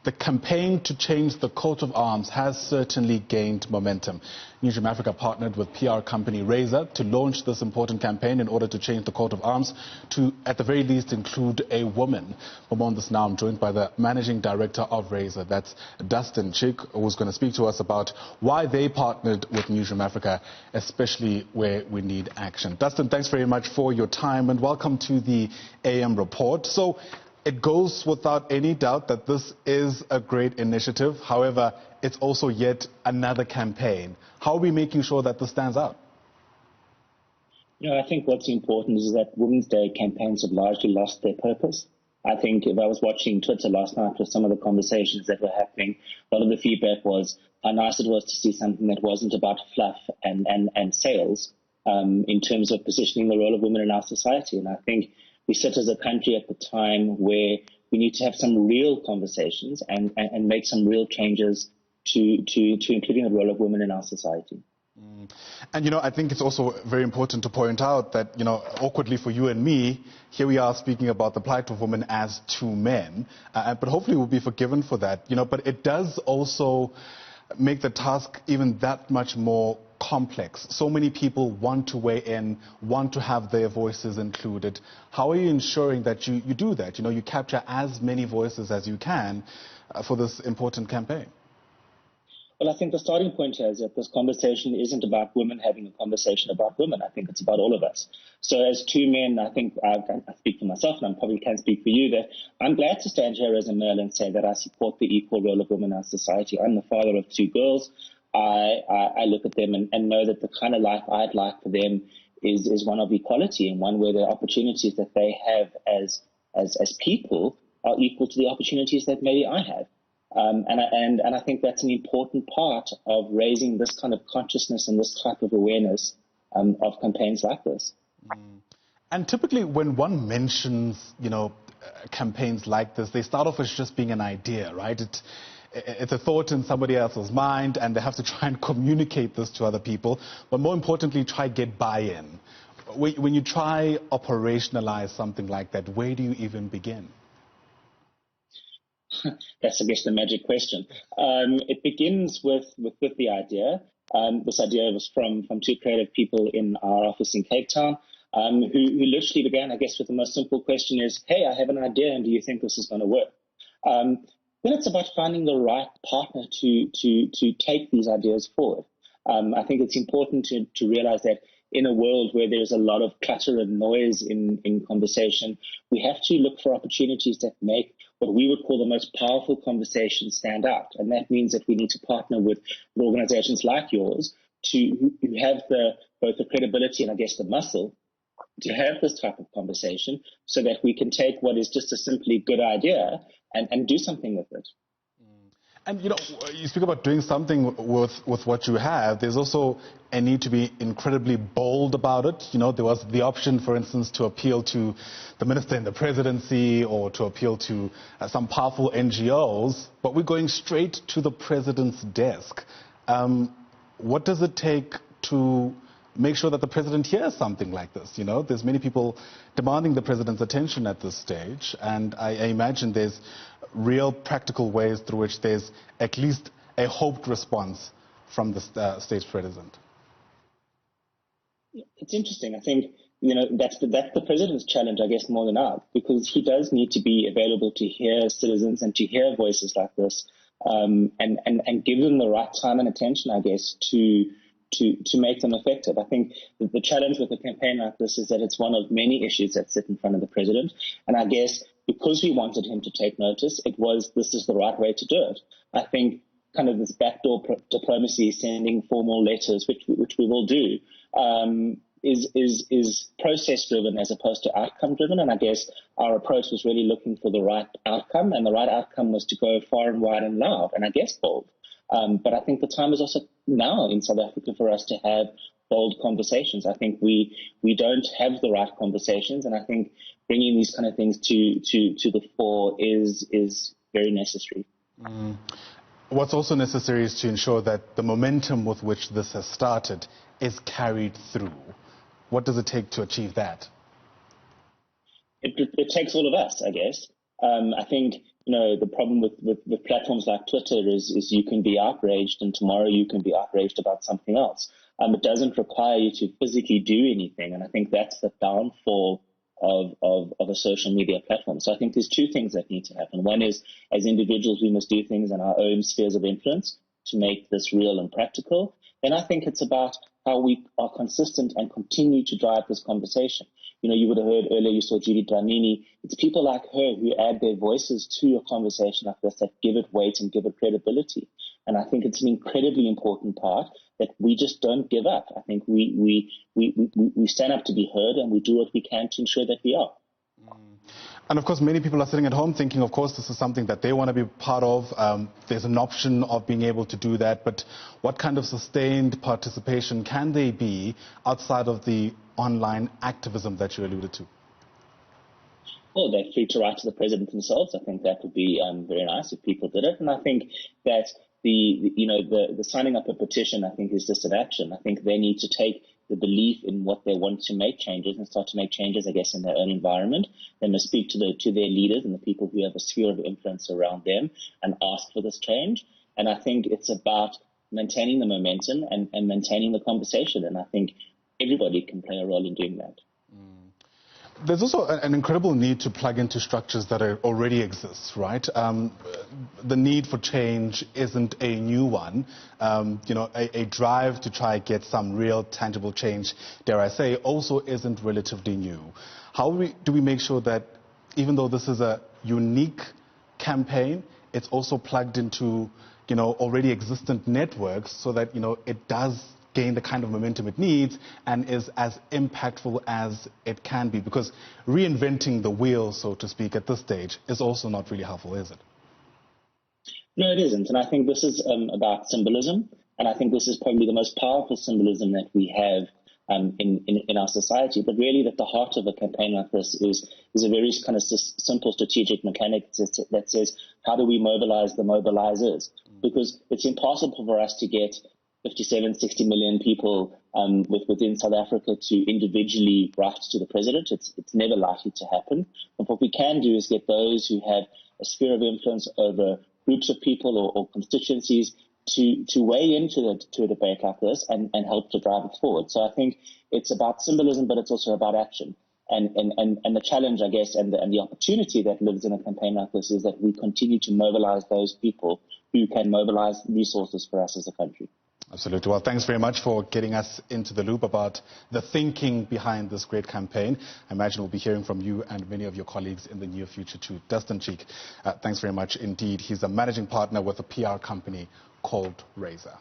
The campaign to change the coat of arms has certainly gained momentum. Newzroom Afrika partnered with PR company Razor to launch this important campaign in order to change the coat of arms to, at the very least, include a woman. For more on this now, I'm joined by the managing director of Razor, that's Dustin Chick, who's going to speak to us about why they partnered with Newzroom Afrika, especially where we need action. Dustin, thanks very much for your time and welcome to the AM report. So, it goes without any doubt that this is a great initiative. However, it's also yet another campaign. How are we making sure that this stands out? You know, I think what's important is that Women's Day campaigns have largely lost their purpose. I think if I was watching Twitter last night with some of the conversations that were happening, a lot of the feedback was how nice it was to see something that wasn't about fluff and sales in terms of positioning the role of women in our society. And I think we sit as a country at the time where we need to have some real conversations and make some real changes to including the role of women in our society. And, you know, I think it's also very important to point out that, you know, awkwardly for you and me, here we are speaking about the plight of women as two men. But hopefully we'll be forgiven for that, you know, but it does also make the task even that much more complex. So many people want to weigh in, want to have their voices included. How are you ensuring that you do that? You know, you capture as many voices as you can for this important campaign? Well, I think the starting point here is that this conversation isn't about women having a conversation about women. I think it's about all of us. So as two men, I think I speak for myself and I probably can speak for you that I'm glad to stand here as a male and say that I support the equal role of women in our society. I'm the father of two girls. I look at them and know that the kind of life I'd like for them is one of equality and one where the opportunities that they have as people are equal to the opportunities that maybe I have. And I think that's an important part of raising this kind of consciousness and this type of awareness of campaigns like this. And typically when one mentions, you know, campaigns like this, they start off as just being an idea, right? It's a thought in somebody else's mind and they have to try and communicate this to other people, but more importantly, try get buy-in. When you try operationalize something like that, where do you even begin? That's, I guess, the magic question. It begins with the idea. This idea was from two creative people in our office in Cape Town who literally began, I guess, with the most simple question is, hey, I have an idea and do you think this is going to work? Then it's about finding the right partner to take these ideas forward. I think it's important to realize that in a world where there's a lot of clutter and noise in conversation, we have to look for opportunities that make what we would call the most powerful conversations stand out. And that means that we need to partner with organizations like yours who have both the credibility and I guess the muscle to have this type of conversation so that we can take what is just a simply good idea and do something with it. And, you know, you speak about doing something with what you have. There's also a need to be incredibly bold about it. You know, there was the option, for instance, to appeal to the minister in the presidency or to appeal to some powerful NGOs, but we're going straight to the president's desk. What does it take to make sure that the president hears something like this? You know, there's many people demanding the president's attention at this stage, and I imagine there's real practical ways through which there's at least a hoped response from the state president. It's interesting. I think, you know, that's the president's challenge, I guess, more than ours, because he does need to be available to hear citizens and to hear voices like this, and give them the right time and attention, I guess, to make them effective. I think the challenge with a campaign like this is that it's one of many issues that sit in front of the president. And I guess because we wanted him to take notice, this is the right way to do it. I think kind of this backdoor diplomacy, sending formal letters, which we will do, is process driven as opposed to outcome driven. And I guess our approach was really looking for the right outcome, and the right outcome was to go far and wide and loud, and I guess bold. But I think the time is also now in South Africa for us to have bold conversations. I think we don't have the right conversations, and I think bringing these kind of things to the fore is very necessary. What's also necessary is to ensure that the momentum with which this has started is carried through. What does it take to achieve that? It takes all of us, I guess. I think the problem with platforms like Twitter is you can be outraged and tomorrow you can be outraged about something else. It doesn't require you to physically do anything. And I think that's the downfall of a social media platform. So I think there's two things that need to happen. One is, as individuals, we must do things in our own spheres of influence to make this real and practical. Then I think it's about how we are consistent and continue to drive this conversation. You would have heard earlier, you saw Judy Dlamini. It's people like her who add their voices to a conversation like this that give it weight and give it credibility. And I think it's an incredibly important part that we just don't give up. I think we stand up to be heard and we do what we can to ensure that we are. And of course, many people are sitting at home thinking, of course, this is something that they want to be part of. There's an option of being able to do that. But what kind of sustained participation can they be outside of the online activism that you alluded to? Well, they're free to write to the president themselves. I think that would be very nice if people did it. And I think that the signing up a petition, I think, is just an action. I think they need to take the belief in what they want to make changes and start to make changes, I guess, in their own environment. They must speak to their leaders and the people who have a sphere of influence around them and ask for this change. And I think it's about maintaining the momentum and maintaining the conversation. And I think everybody can play a role in doing that. There's also an incredible need to plug into structures that already exist, right? The need for change isn't a new one. A drive to try get some real tangible change, dare I say, also isn't relatively new. How do we make sure that even though this is a unique campaign, it's also plugged into, already existent networks so that, it does gain the kind of momentum it needs and is as impactful as it can be? Because reinventing the wheel, so to speak, at this stage is also not really helpful, is it? No, it isn't. And I think this is about symbolism. And I think this is probably the most powerful symbolism that we have in our society. But really that the heart of a campaign like this is a very kind of simple strategic mechanic that says, how do we mobilize the mobilizers? Because it's impossible for us to get 57, 60 million people within South Africa to individually write to the president. It's never likely to happen. But what we can do is get those who have a sphere of influence over groups of people or constituencies to weigh into a debate like this and help to drive it forward. So I think it's about symbolism, but it's also about action. And the challenge, I guess, and the opportunity that lives in a campaign like this is that we continue to mobilize those people who can mobilize resources for us as a country. Absolutely. Well, thanks very much for getting us into the loop about the thinking behind this great campaign. I imagine we'll be hearing from you and many of your colleagues in the near future too. Dustin Chick, thanks very much indeed. He's a managing partner with a PR company called Razor.